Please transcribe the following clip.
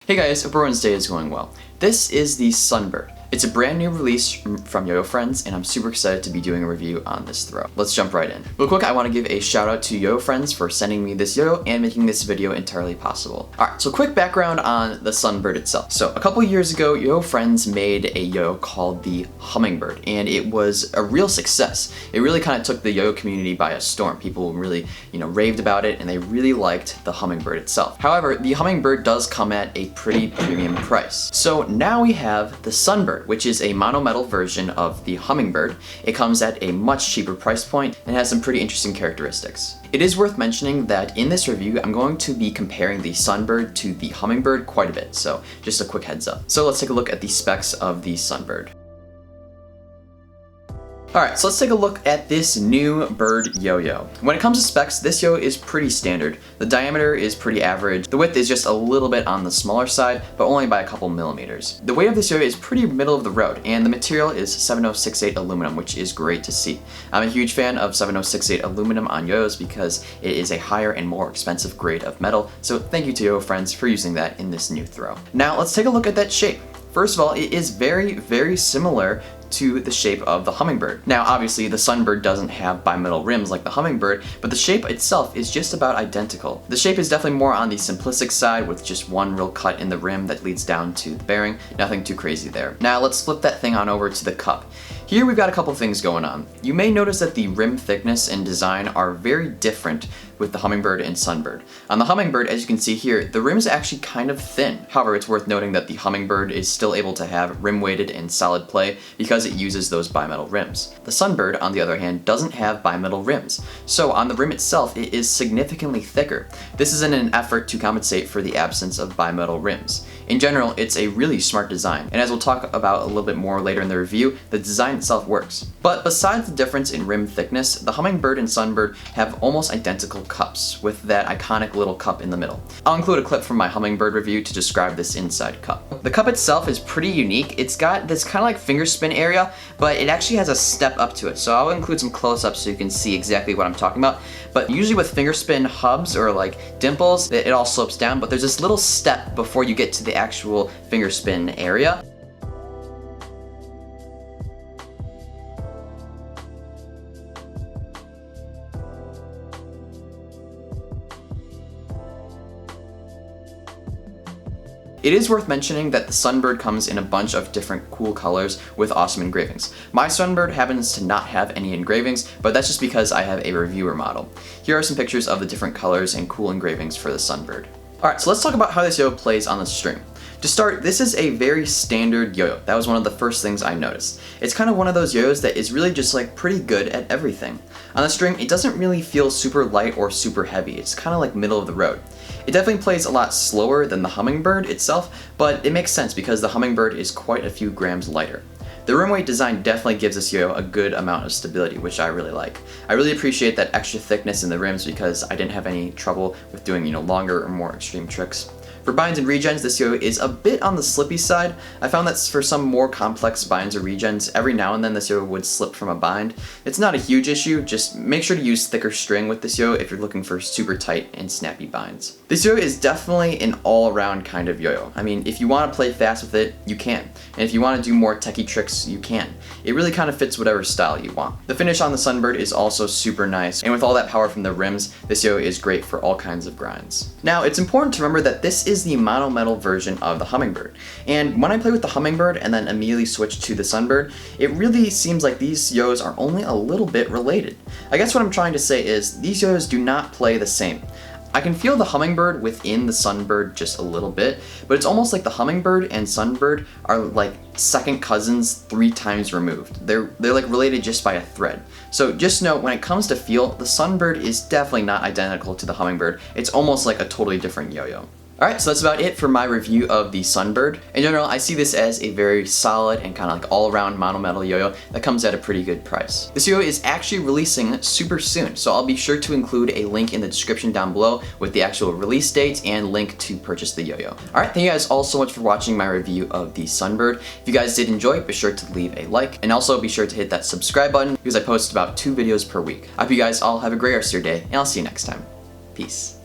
Hey guys, hope everyone's day is going well. This is the SunBird. It's a brand new release from YoYoFriends, and I'm super excited to be doing a review on this throw. Let's jump right in. Real quick, I want to give a shout out to YoYoFriends for sending me this yo-yo and making this video entirely possible. Alright, so quick background on the SunBird itself. So a couple years ago, YoYoFriends made a yo-yo called the Hummingbird, and it was a real success. It really kind of took the yo-yo community by a storm. People really, raved about it, and they really liked the Hummingbird itself. However, the Hummingbird does come at a pretty premium price. So now we have the SunBird, which is a mono-metal version of the Hummingbird. It comes at a much cheaper price point and has some pretty interesting characteristics. It is worth mentioning that in this review, I'm going to be comparing the SunBird to the Hummingbird quite a bit, so just a quick heads up. So let's take a look at the specs of the SunBird. Alright, so let's take a look at this new bird yo-yo. When it comes to specs, this yo is pretty standard. The diameter is pretty average. The width is just a little bit on the smaller side, but only by a couple millimeters. The weight of this yo is pretty middle of the road, and the material is 7068 aluminum, which is great to see. I'm a huge fan of 7068 aluminum on yo-yos because it is a higher and more expensive grade of metal, so thank you to YoYoFriends for using that in this new throw. Now let's take a look at that shape. First of all, it is very, very similar to the shape of the Hummingbird. Now obviously the SunBird doesn't have bimetal rims like the Hummingbird, but the shape itself is just about identical. The shape is definitely more on the simplistic side with just one real cut in the rim that leads down to the bearing. Nothing too crazy there. Now let's flip that thing on over to the cup. Here we've got a couple things going on. You may notice that the rim thickness and design are very different with the Hummingbird and SunBird. On the Hummingbird, as you can see here, the rim is actually kind of thin. However, it's worth noting that the Hummingbird is still able to have rim-weighted and solid play because it uses those bimetal rims. The SunBird, on the other hand, doesn't have bimetal rims. So on the rim itself, it is significantly thicker. This is in an effort to compensate for the absence of bimetal rims. In general, it's a really smart design, and as we'll talk about a little bit more later in the review, the design itself works. But besides the difference in rim thickness, the Hummingbird and SunBird have almost identical cups, with that iconic little cup in the middle. I'll include a clip from my Hummingbird review to describe this inside cup. The cup itself is pretty unique. It's got this kind of like finger spin area, but it actually has a step up to it. So I'll include some close-ups so you can see exactly what I'm talking about. But usually with finger spin hubs or like dimples, it all slopes down, but there's this little step before you get to the actual finger spin area. It is worth mentioning that the SunBird comes in a bunch of different cool colors with awesome engravings. My SunBird happens to not have any engravings, but that's just because I have a reviewer model. Here are some pictures of the different colors and cool engravings for the SunBird. Alright, so let's talk about how this yo-yo plays on the string. To start, this is a very standard yo-yo. That was one of the first things I noticed. It's kind of one of those yo-yos that is really just like pretty good at everything. On the string, it doesn't really feel super light or super heavy. It's kind of like middle of the road. It definitely plays a lot slower than the Hummingbird itself, but it makes sense because the Hummingbird is quite a few grams lighter. The rim weight design definitely gives this yo-yo a good amount of stability, which I really like. I really appreciate that extra thickness in the rims because I didn't have any trouble with doing, longer or more extreme tricks. For binds and regens, this yo-yo is a bit on the slippy side. I found that for some more complex binds or regens, every now and then this yo-yo would slip from a bind. It's not a huge issue, just make sure to use thicker string with this yo-yo if you're looking for super tight and snappy binds. This yo-yo is definitely an all-around kind of yo-yo. I mean, if you want to play fast with it, you can. And if you want to do more techie tricks, you can. It really kind of fits whatever style you want. The finish on the SunBird is also super nice, and with all that power from the rims, this yo-yo is great for all kinds of grinds. Now, it's important to remember that this is the mono-metal version of the Hummingbird. And when I play with the Hummingbird and then immediately switch to the SunBird, it really seems like these yo-yos are only a little bit related. I guess what I'm trying to say is these yo-yos do not play the same. I can feel the Hummingbird within the SunBird just a little bit, but it's almost like the Hummingbird and SunBird are like second cousins 3 times removed. They're like related just by a thread. So just know when it comes to feel, the SunBird is definitely not identical to the Hummingbird. It's almost like a totally different yo-yo. Alright, so that's about it for my review of the SunBird. In general, I see this as a very solid and kind of like all-around mono-metal yo-yo that comes at a pretty good price. This yo-yo is actually releasing super soon, so I'll be sure to include a link in the description down below with the actual release date and link to purchase the yo-yo. Alright, thank you guys all so much for watching my review of the SunBird. If you guys did enjoy, be sure to leave a like, and also be sure to hit that subscribe button because I post about 2 videos per week. I hope you guys all have a great rest of your day, and I'll see you next time. Peace.